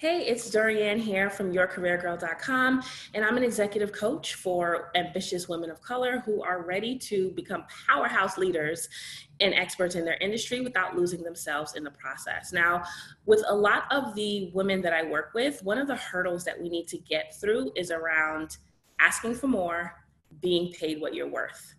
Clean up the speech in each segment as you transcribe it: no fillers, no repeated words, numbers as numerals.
Hey, it's Dorianne here from yourcareergirl.com, and I'm an executive coach for ambitious women of color who are ready to become powerhouse leaders and experts in their industry without losing themselves in the process. Now, with a lot of the women that I work with, one of the hurdles that we need to get through is around asking for more, being paid what you're worth.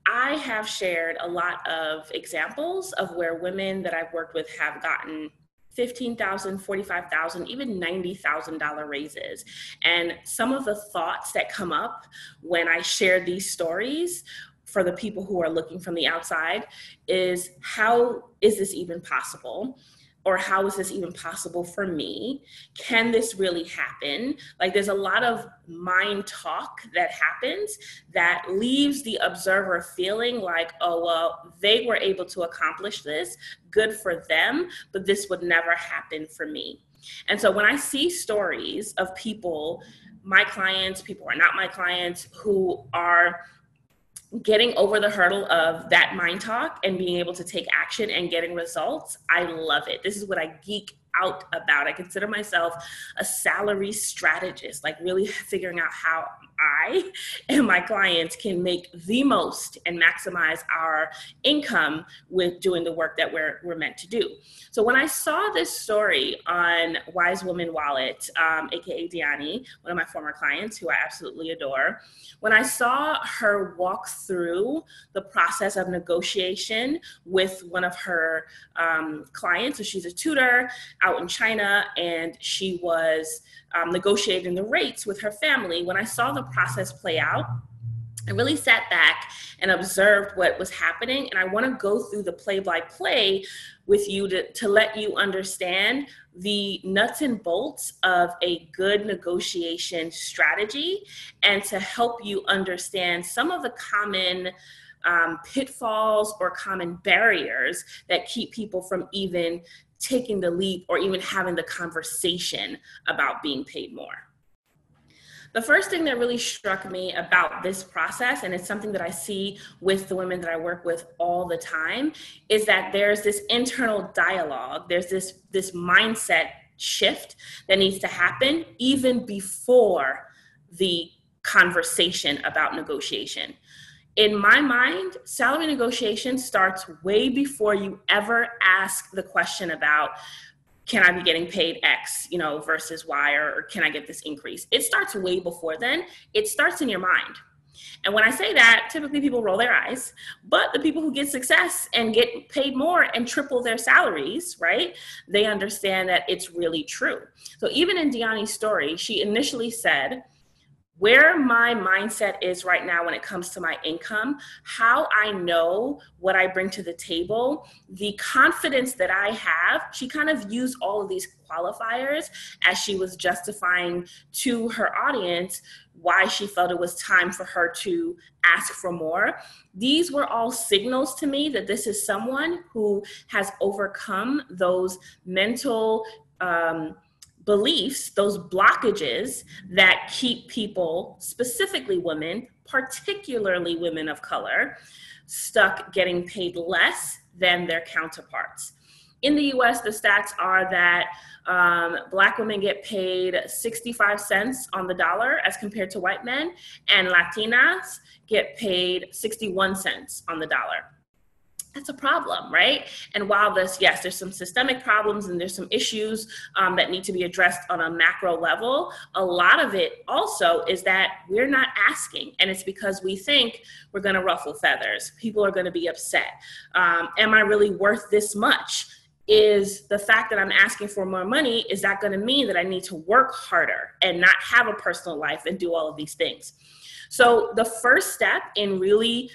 I have shared a lot of examples of where women that I've worked with have gotten $15,000, $45,000, even $90,000 raises. And some of the thoughts that come up when I share these stories for the people who are looking from the outside is, how is this even possible? Or how is this even possible for me? Can this really happen? Like, there's a lot of mind talk that happens that leaves the observer feeling like, oh, well, they were able to accomplish this, good for them, but this would never happen for me. And so when I see stories of people, my clients, people who are not my clients, who are getting over the hurdle of that mind talk and being able to take action and getting results, I love it. This is what I geek out about. I consider myself a salary strategist, like really figuring out how I and my clients can make the most and maximize our income with doing the work that we're meant to do. So when I saw this story on Wise Woman Wallet, aka Dorianne, one of my former clients who I absolutely adore, when I saw her walk through the process of negotiation with one of her clients, so she's a tutor out in China, and she was negotiating the rates with her family. When I saw the process play out, I really sat back and observed what was happening. And I want to go through the play-by-play with you to let you understand the nuts and bolts of a good negotiation strategy, and to help you understand some of the common pitfalls or common barriers that keep people from even taking the leap or even having the conversation about being paid more. The first thing that really struck me about this process, and it's something that I see with the women that I work with all the time, is that there's this internal dialogue, there's this mindset shift that needs to happen even before the conversation about negotiation. In my mind, salary negotiation starts way before you ever ask the question about, can I be getting paid X, versus Y, or can I get this increase? It starts way before then. It starts in your mind. And when I say that, typically people roll their eyes, but the people who get success and get paid more and triple their salaries, right? They understand that it's really true. So even in Dorianne's story, she initially said, where my mindset is right now when it comes to my income, how I know what I bring to the table, the confidence that I have. She kind of used all of these qualifiers as she was justifying to her audience why she felt it was time for her to ask for more. These were all signals to me that this is someone who has overcome those mental beliefs, those blockages that keep people, specifically women, particularly women of color, stuck getting paid less than their counterparts. In the US, the stats are that Black women get paid 65 cents on the dollar as compared to white men, and Latinas get paid 61 cents on the dollar. That's a problem, right? And while there's some systemic problems and there's some issues that need to be addressed on a macro level, a lot of it also is that we're not asking. And it's because we think we're going to ruffle feathers. People are going to be upset. Am I really worth this much? Is the fact that I'm asking for more money, is that going to mean that I need to work harder and not have a personal life and do all of these things? So the first step in really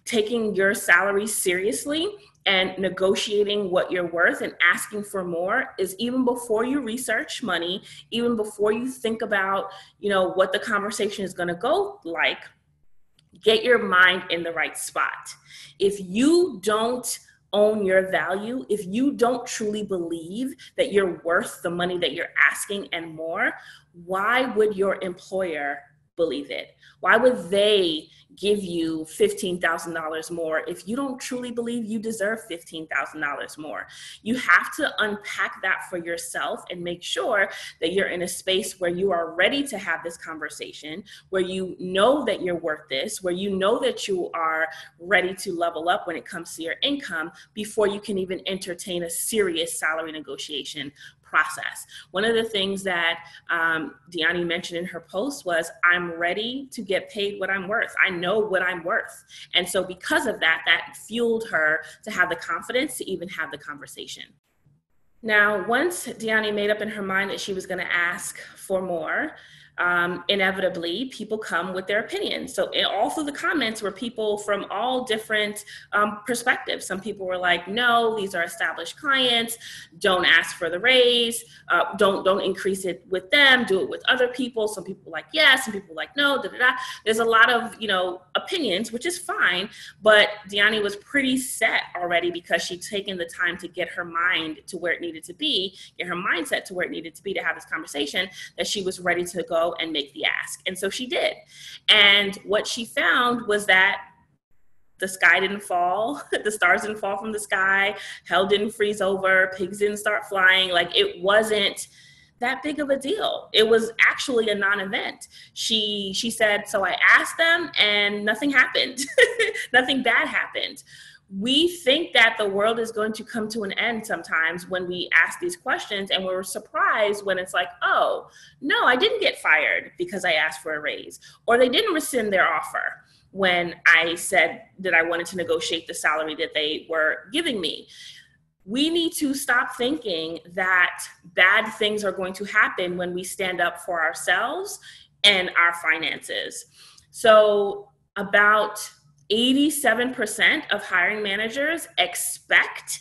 taking your salary seriously and negotiating what you're worth and asking for more is, even before you research money, even before you think about, what the conversation is going to go like, get your mind in the right spot. If you don't own your value, if you don't truly believe that you're worth the money that you're asking and more, why would your employer believe it? Why would they give you $15,000 more if you don't truly believe you deserve $15,000 more? You have to unpack that for yourself and make sure that you're in a space where you are ready to have this conversation, where you know that you're worth this, where you know that you are ready to level up when it comes to your income before you can even entertain a serious salary negotiation process. One of the things that Dorianne mentioned in her post was, I'm ready to get paid what I'm worth. I know what I'm worth. And so because of that, that fueled her to have the confidence to even have the conversation. Now, once Dorianne made up in her mind that she was going to ask for more, inevitably people come with their opinions. So all through the comments were people from all different perspectives. Some people were like, no, these are established clients, don't ask for the raise, don't increase it with them, do it with other people. Some people were like, yes, some people were like, no, da, da, da. There's a lot of, opinions, which is fine, but Dorianne was pretty set already because she'd taken the time to get her mind to where it needed to be, get her mindset to where it needed to be to have this conversation, that she was ready to go and make the ask. And so she did. And what she found was that the sky didn't fall, the stars didn't fall from the sky, hell didn't freeze over, pigs didn't start flying. Like, it wasn't that big of a deal. It was actually a non-event. She said, so I asked them and nothing happened. Nothing bad happened. We think that the world is going to come to an end sometimes when we ask these questions, and we're surprised when it's like, oh, no, I didn't get fired because I asked for a raise, or they didn't rescind their offer when I said that I wanted to negotiate the salary that they were giving me. We need to stop thinking that bad things are going to happen when we stand up for ourselves and our finances. So about 87% of hiring managers expect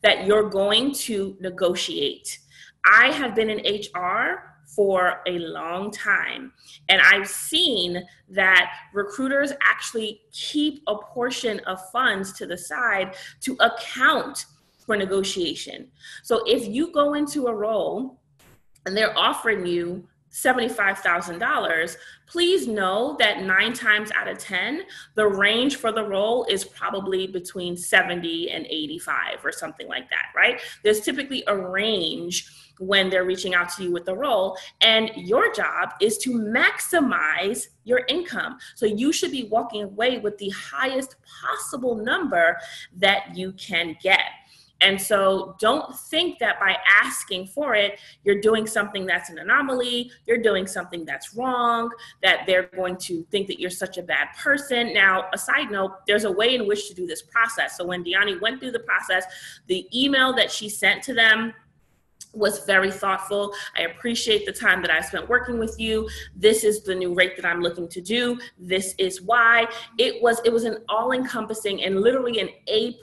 that you're going to negotiate. I have been in HR for a long time, and I've seen that recruiters actually keep a portion of funds to the side to account for negotiation. So if you go into a role and they're offering you $75,000, please know that 9 times out of 10, the range for the role is probably between 70 and 85 or something like that, right? There's typically a range when they're reaching out to you with the role, and your job is to maximize your income. So you should be walking away with the highest possible number that you can get. And so don't think that by asking for it, you're doing something that's an anomaly, you're doing something that's wrong, that they're going to think that you're such a bad person. Now, a side note, there's a way in which to do this process. So when Dorianne went through the process, the email that she sent to them was very thoughtful. I appreciate the time that I spent working with you. This is the new rate that I'm looking to do. This is why. It was an all-encompassing and literally an A+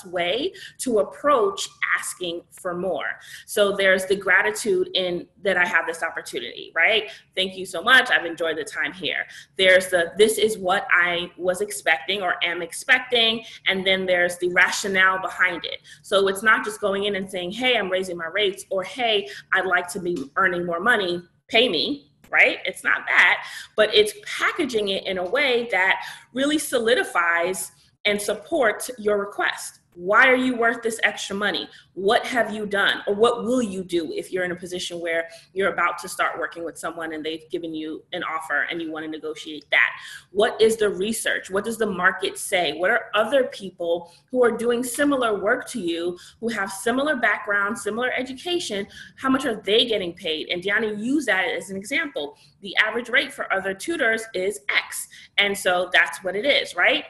way to approach asking for more. So there's the gratitude in that I have this opportunity, right? Thank you so much. I've enjoyed the time here. There's this is what I was expecting or am expecting. And then there's the rationale behind it. So it's not just going in and saying, hey, I'm raising my rates, or hey, I'd like to be earning more money, pay me, right? It's not that, but it's packaging it in a way that really solidifies and supports your request. Why are you worth this extra money? What have you done? Or what will you do if you're in a position where you're about to start working with someone and they've given you an offer and you want to negotiate that? What is the research? What does the market say? What are other people who are doing similar work to you, who have similar backgrounds, similar education? How much are they getting paid? And Dorianne used that as an example. The average rate for other tutors is X. And so that's what it is, right?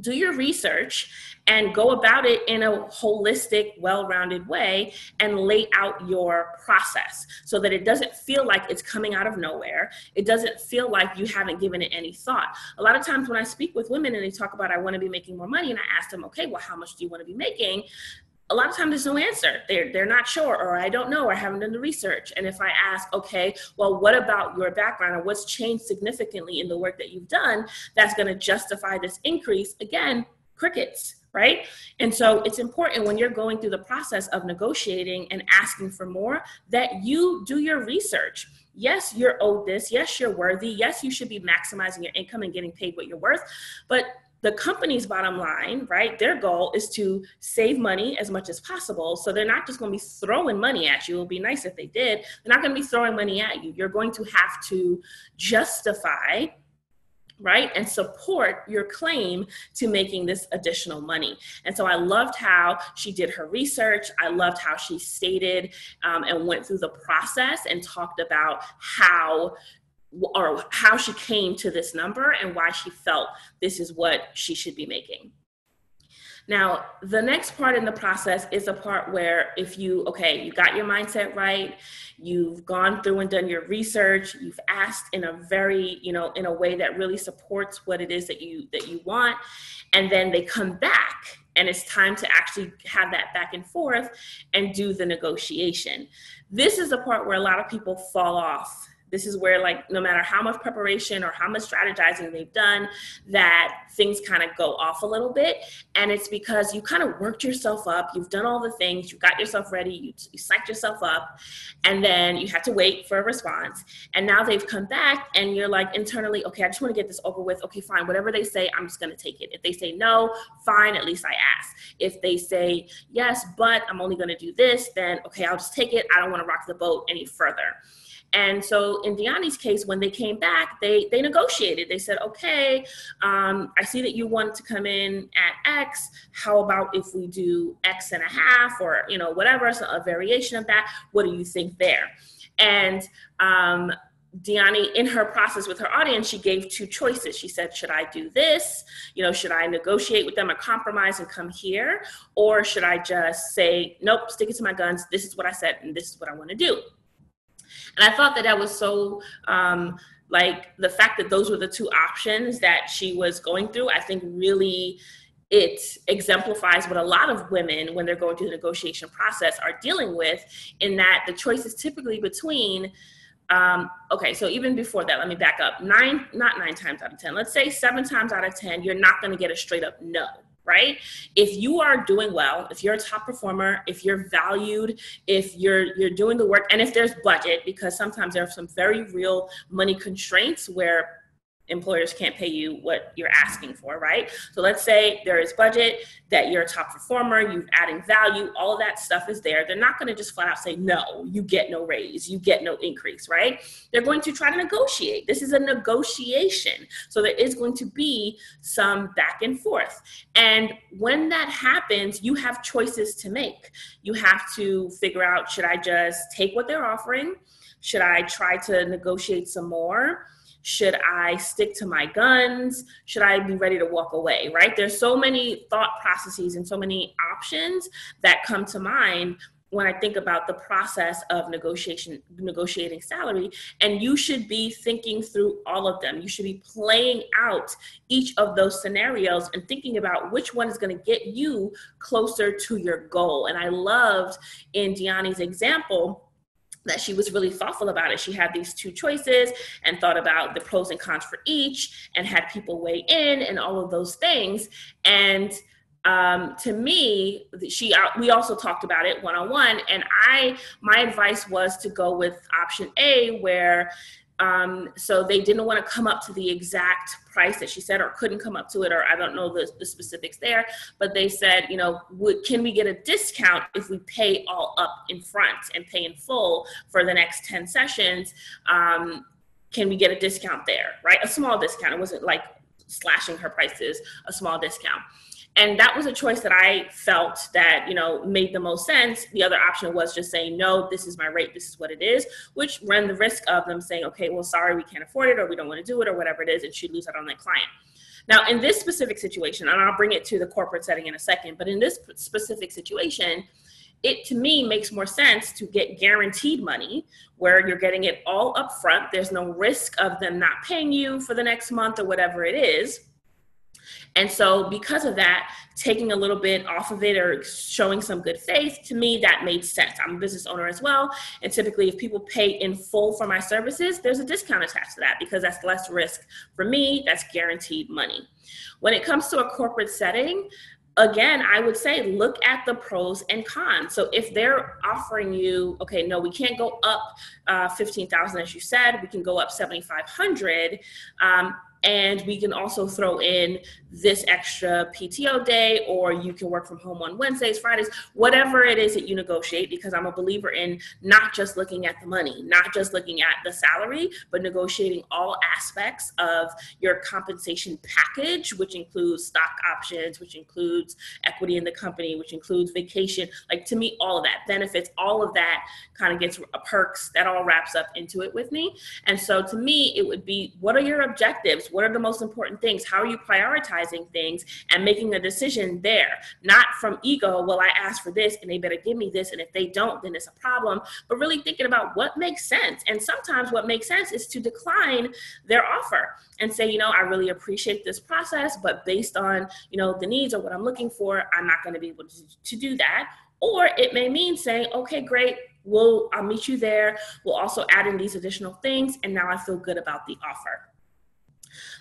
Do your research and go about it in a holistic, well-rounded way and lay out your process so that it doesn't feel like it's coming out of nowhere. It doesn't feel like you haven't given it any thought. A lot of times when I speak with women and they talk about, I want to be making more money, and I ask them, okay, well, how much do you want to be making? A lot of times there's no answer. They're not sure, or I don't know, or I haven't done the research. And if I ask, okay, well, what about your background, or what's changed significantly in the work that you've done that's going to justify this increase? Again, crickets, right? And so it's important when you're going through the process of negotiating and asking for more that you do your research. Yes, you're owed this. Yes, you're worthy. Yes, you should be maximizing your income and getting paid what you're worth. But the company's bottom line, right, their goal is to save money as much as possible. So they're not just going to be throwing money at you. It would be nice if they did. They're not going to be throwing money at you. You're going to have to justify, right, and support your claim to making this additional money. And so I loved how she did her research. I loved how she stated and went through the process and talked about how she came to this number and why she felt this is what she should be making. Now, the next part in the process is a part where if you got your mindset right, you've gone through and done your research, you've asked in a very, in a way that really supports what it is that you want, and then they come back and it's time to actually have that back and forth and do the negotiation. This is the part where a lot of people fall off. This is where, like, no matter how much preparation or how much strategizing they've done, that things kind of go off a little bit. And it's because you kind of worked yourself up. You've done all the things. You got yourself ready. You psyched yourself up. And then you had to wait for a response. And now they've come back and you're like internally, okay, I just want to get this over with. Okay, fine. Whatever they say, I'm just going to take it. If they say no, fine. At least I asked. If they say yes, but I'm only going to do this, then okay, I'll just take it. I don't want to rock the boat any further. And so in Dorianne's case, when they came back, they negotiated. They said, okay, I see that you wanted to come in at X. How about if we do X and a half or, whatever, so a variation of that. What do you think there? And Dorianne, in her process with her audience, she gave two choices. She said, should I do this? Should I negotiate with them or compromise and come here? Or should I just say, nope, stick it to my guns. This is what I said, and this is what I want to do. And I thought that was so, the fact that those were the two options that she was going through, I think really it exemplifies what a lot of women, when they're going through the negotiation process, are dealing with, in that the choice is typically between, so even before that, let me back up. Not 9 times out of 10, let's say 7 times out of 10, you're not going to get a straight up no. Right? If you are doing well, if you're a top performer, if you're valued, if you're doing the work, and if there's budget, because sometimes there are some very real money constraints where employers can't pay you what you're asking for, right? So let's say there is budget, that you're a top performer, you're adding value, all of that stuff is there. They're not going to just flat out say, no, you get no raise, you get no increase, right? They're going to try to negotiate. This is a negotiation. So there is going to be some back and forth. And when that happens, you have choices to make. You have to figure out, should I just take what they're offering? Should I try to negotiate some more? Should I stick to my guns? Should I be ready to walk away, right? There's so many thought processes and so many options that come to mind when I think about the process of negotiating salary. And you should be thinking through all of them. You should be playing out each of those scenarios and thinking about which one is going to get you closer to your goal. And I loved in Dorianne's example that she was really thoughtful about it. She had these two choices and thought about the pros and cons for each and had people weigh in and all of those things. And to me, we also talked about it one-on-one, and my advice was to go with option A, where so they didn't want to come up to the exact price that she said, or couldn't come up to it, or I don't know the specifics there, but they said, can we get a discount if we pay all up in front and pay in full for the next 10 sessions? Can we get a discount there, right? A small discount. It wasn't like slashing her prices, a small discount. And that was a choice that I felt that, made the most sense. The other option was just saying, no, this is my rate, this is what it is, which ran the risk of them saying, okay, well, sorry, we can't afford it, or we don't want to do it, or whatever it is, and she'd lose out on that client. Now, in this specific situation, and I'll bring it to the corporate setting in a second, but in this specific situation, it to me makes more sense to get guaranteed money where you're getting it all up front. There's no risk of them not paying you for the next month or whatever it is. And so because of that, taking a little bit off of it or showing some good faith, to me, that made sense. I'm a business owner as well. And typically if people pay in full for my services, there's a discount attached to that because that's less risk for me. That's guaranteed money. When it comes to a corporate setting, again, I would say look at the pros and cons. So if they're offering you, okay, no, we can't go up 15,000 as you said, we can go up 7,500. And we can also throw in this extra PTO day, or you can work from home on Wednesdays, Fridays, whatever it is that you negotiate, because I'm a believer in not just looking at the money, not just looking at the salary, but negotiating all aspects of your compensation package, which includes stock options, which includes equity in the company, which includes vacation. Like, to me, all of that, benefits, all of that kind of gets perks, that all wraps up into it with me. And so to me, it would be, what are your objectives? What are the most important things? How are you prioritizing things and making a decision there? Not from ego, well, I asked for this and they better give me this, and if they don't, then it's a problem. But really thinking about what makes sense. And sometimes what makes sense is to decline their offer and say, you know, I really appreciate this process, but based on, you know, the needs or what I'm looking for, I'm not going to be able to do that. Or it may mean saying, okay, great, I'll meet you there. We'll also add in these additional things, and now I feel good about the offer.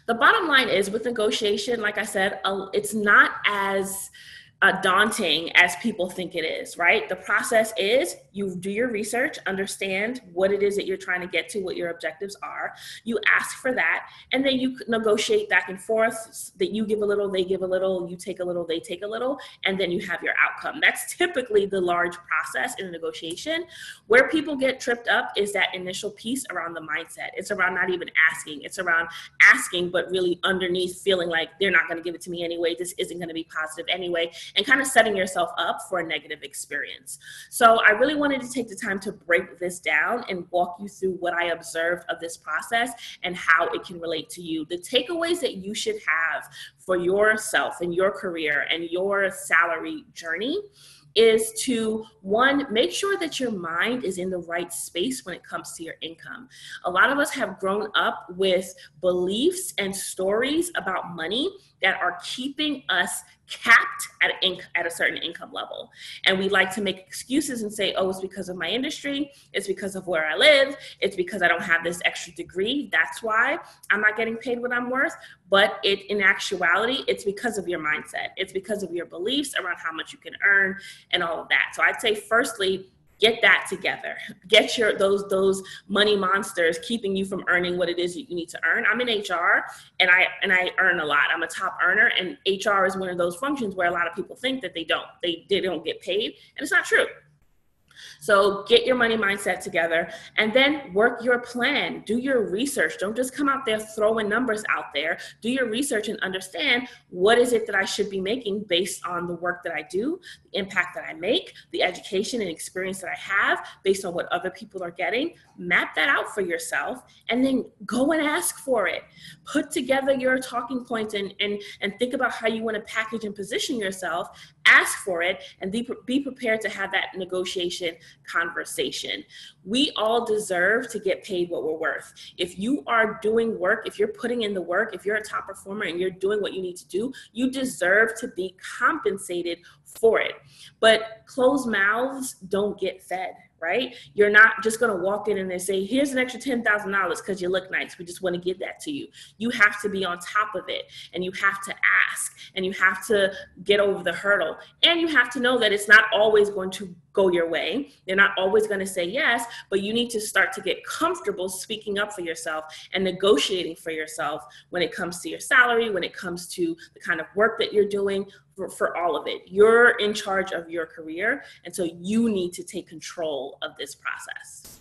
The bottom line is, with negotiation, like I said, it's not as daunting as people think it is, right? The process is, you do your research, understand what it is that you're trying to get to, what your objectives are. You ask for that, and then you negotiate back and forth, that you give a little, they give a little, you take a little, they take a little, and then you have your outcome. That's typically the large process in a negotiation. Where people get tripped up is that initial piece around the mindset. It's around not even asking. It's around asking, but really underneath feeling like they're not going to give it to me anyway. This isn't going to be positive anyway. And kind of setting yourself up for a negative experience. So I really wanted to take the time to break this down and walk you through what I observed of this process and how it can relate to you. The takeaways that you should have for yourself and your career and your salary journey is to, one, make sure that your mind is in the right space when it comes to your income. A lot of us have grown up with beliefs and stories about money that are keeping us capped at a certain income level. And we like to make excuses and say, oh, it's because of my industry, it's because of where I live, it's because I don't have this extra degree, that's why I'm not getting paid what I'm worth. But in actuality, it's because of your mindset. It's because of your beliefs around how much you can earn and all of that. So I'd say, firstly, get that together. Get those money monsters keeping you from earning what it is that you need to earn. I'm in HR and I earn a lot. I'm a top earner, and HR is one of those functions where a lot of people think that they don't get paid, and it's not true. So get your money mindset together, and then work your plan. Do your research. Don't just come out there throwing numbers out there. Do your research and understand, what is it that I should be making based on the work that I do, the impact that I make, the education and experience that I have, based on what other people are getting. Map that out for yourself, and then go and ask for it. Put together your talking points and think about how you want to package and position yourself. Ask for it, and be prepared to have that negotiation conversation. We all deserve to get paid what we're worth. If you are doing work, if you're putting in the work, if you're a top performer and you're doing what you need to do, you deserve to be compensated for it. But closed mouths don't get fed, right? You're not just going to walk in and they say, here's an extra $10,000 because you look nice. We just want to give that to you. You have to be on top of it, and you have to ask, and you have to get over the hurdle, and you have to know that it's not always going to go your way. They're not always going to say yes, but you need to start to get comfortable speaking up for yourself and negotiating for yourself when it comes to your salary, when it comes to the kind of work that you're doing, for all of it. You're in charge of your career, and so you need to take control of this process.